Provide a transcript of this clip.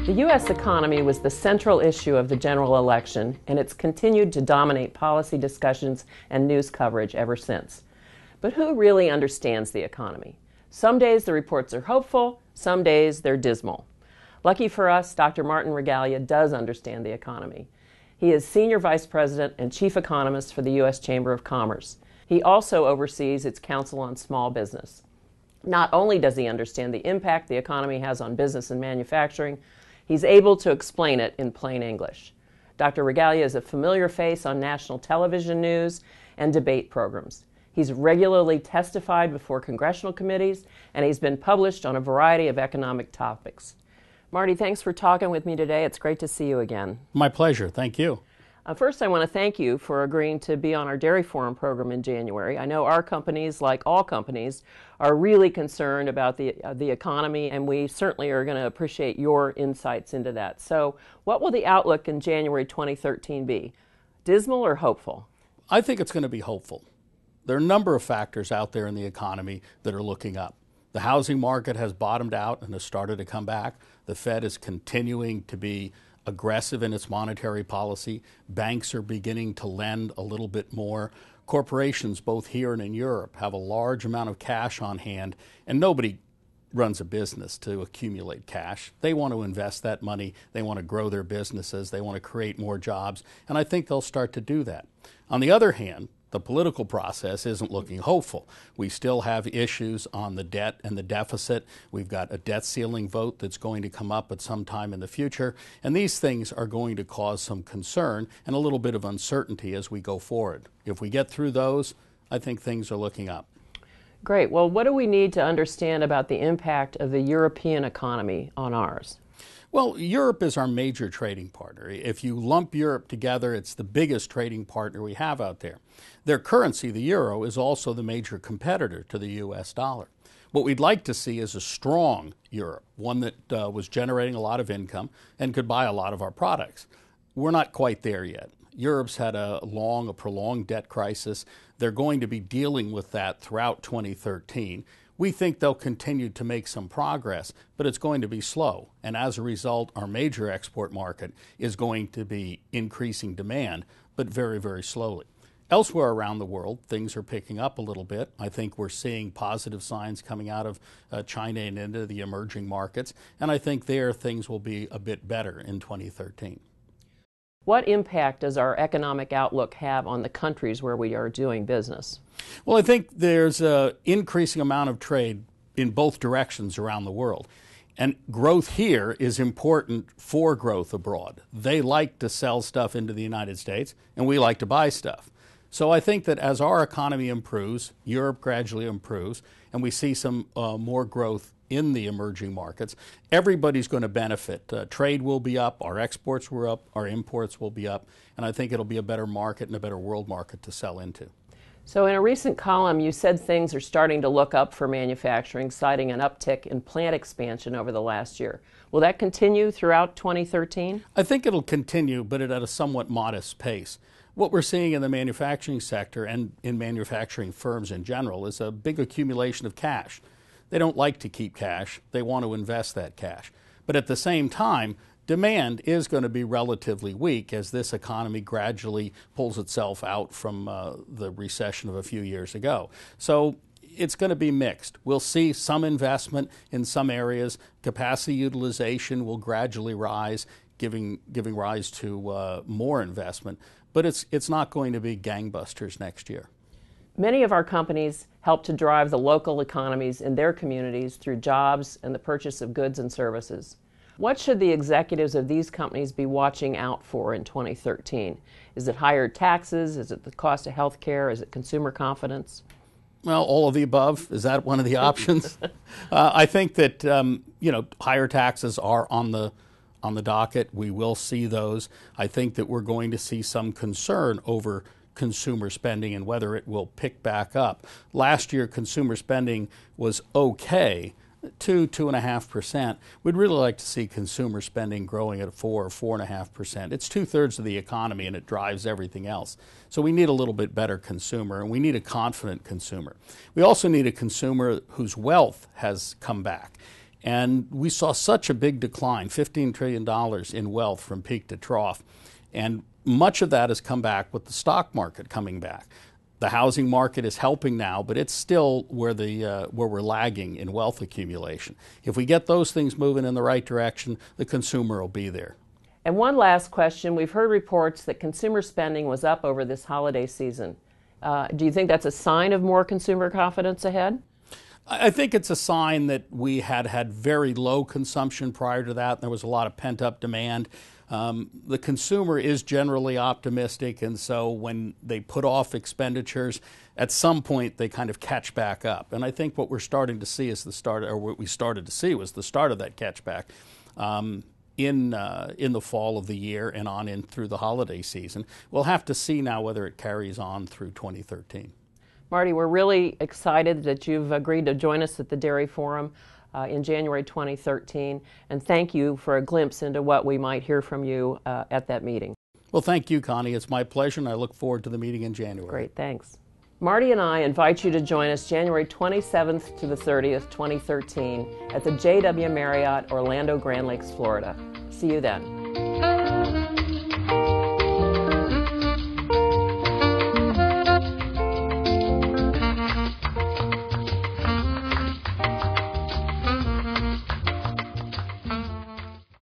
The U.S. economy was the central issue of the general election, and it's continued to dominate policy discussions and news coverage ever since. But who really understands the economy? Some days the reports are hopeful, some days they're dismal. Lucky for us, Dr. Martin Regalia does understand the economy. He is Senior Vice President and Chief Economist for the U.S. Chamber of Commerce. He also oversees its Council on Small Business. Not only does he understand the impact the economy has on business and manufacturing, he's able to explain it in plain English. Dr. Regalia is a familiar face on national television news and debate programs. He's regularly testified before congressional committees, and he's been published on a variety of economic topics. Marty, thanks for talking with me today. It's great to see you again. My pleasure. Thank you. First, I want to thank you for agreeing to be on our Dairy Forum program in January. I know our companies, like all companies, are really concerned about the economy, and we certainly are going to appreciate your insights into that. So what will the outlook in January 2013 be? Dismal or hopeful? I think it's going to be hopeful. There are a number of factors out there in the economy that are looking up. The housing market has bottomed out and has started to come back. The Fed is continuing to be aggressive in its monetary policy. Banks are beginning to lend a little bit more. Corporations, both here and in Europe, have a large amount of cash on hand, and nobody runs a business to accumulate cash. They want to invest that money. They want to grow their businesses. They want to create more jobs, and I think they'll start to do that. On the other hand, the political process isn't looking hopeful. We still have issues on the debt and the deficit. We've got a debt ceiling vote that's going to come up at some time in the future, and these things are going to cause some concern and a little bit of uncertainty as we go forward. If we get through those, I think things are looking up. Great. Well, what do we need to understand about the impact of the European economy on ours? Well, Europe is our major trading partner. If you lump Europe together, it's the biggest trading partner we have out there. Their currency, the euro, is also the major competitor to the U.S. dollar. What we'd like to see is a strong Europe, one that was generating a lot of income and could buy a lot of our products. We're not quite there yet. Europe's had a prolonged debt crisis. They're going to be dealing with that throughout 2013. We think they'll continue to make some progress, but it's going to be slow. And as a result, our major export market is going to be increasing demand, but very, very slowly. Elsewhere around the world, things are picking up a little bit. I think we're seeing positive signs coming out of China and into the emerging markets, and I think there things will be a bit better in 2013. What impact does our economic outlook have on the countries where we are doing business? Well, I think there's an increasing amount of trade in both directions around the world. And growth here is important for growth abroad. They like to sell stuff into the United States, and we like to buy stuff. So I think that as our economy improves, Europe gradually improves, and we see some more growth in the emerging markets, everybody's going to benefit. Trade will be up, our exports were up, our imports will be up, and I think it'll be a better market and a better world market to sell into. So in a recent column, you said things are starting to look up for manufacturing, citing an uptick in plant expansion over the last year. Will that continue throughout 2013? I think it'll continue, but at a somewhat modest pace. What we're seeing in the manufacturing sector and in manufacturing firms in general is a big accumulation of cash. They don't like to keep cash. They want to invest that cash. But at the same time, demand is going to be relatively weak as this economy gradually pulls itself out from the recession of a few years ago. So it's going to be mixed. We'll see some investment in some areas. Capacity utilization will gradually rise, giving rise to more investment. But it's not going to be gangbusters next year. Many of our companies help to drive the local economies in their communities through jobs and the purchase of goods and services. What should the executives of these companies be watching out for in 2013? Is it higher taxes? Is it the cost of health care? Is it consumer confidence? Well, all of the above. Is that one of the options? I think that higher taxes are on the docket. We will see those. I think that we're going to see some concern over consumer spending and whether it will pick back up. Last year, consumer spending was okay, 2.5%. We'd really like to see consumer spending growing at 4 or 4.5%. It's 2/3 of the economy and it drives everything else. So we need a little bit better consumer, and we need a confident consumer. We also need a consumer whose wealth has come back. And we saw such a big decline, $15 trillion in wealth from peak to trough. And much of that has come back with the stock market coming back. The housing market is helping now, but it's still where we're lagging in wealth accumulation. If we get those things moving in the right direction, the consumer will be there. And one last question. We've heard reports that consumer spending was up over this holiday season. Do you think that's a sign of more consumer confidence ahead? I think it's a sign that we had very low consumption prior to that. There was a lot of pent-up demand. The consumer is generally optimistic, and so when they put off expenditures, at some point they kind of catch back up. And I think what we're starting to see is the start, or what we started to see was the start of that catch back in the fall of the year and on in through the holiday season. We'll have to see now whether it carries on through 2013. Marty, we're really excited that you've agreed to join us at the Dairy Forum in January 2013, and thank you for a glimpse into what we might hear from you at that meeting. Well, thank you, Connie. It's my pleasure, and I look forward to the meeting in January. Great, thanks. Marty and I invite you to join us January 27th to the 30th, 2013 at the JW Marriott, Orlando, Grand Lakes, Florida. See you then.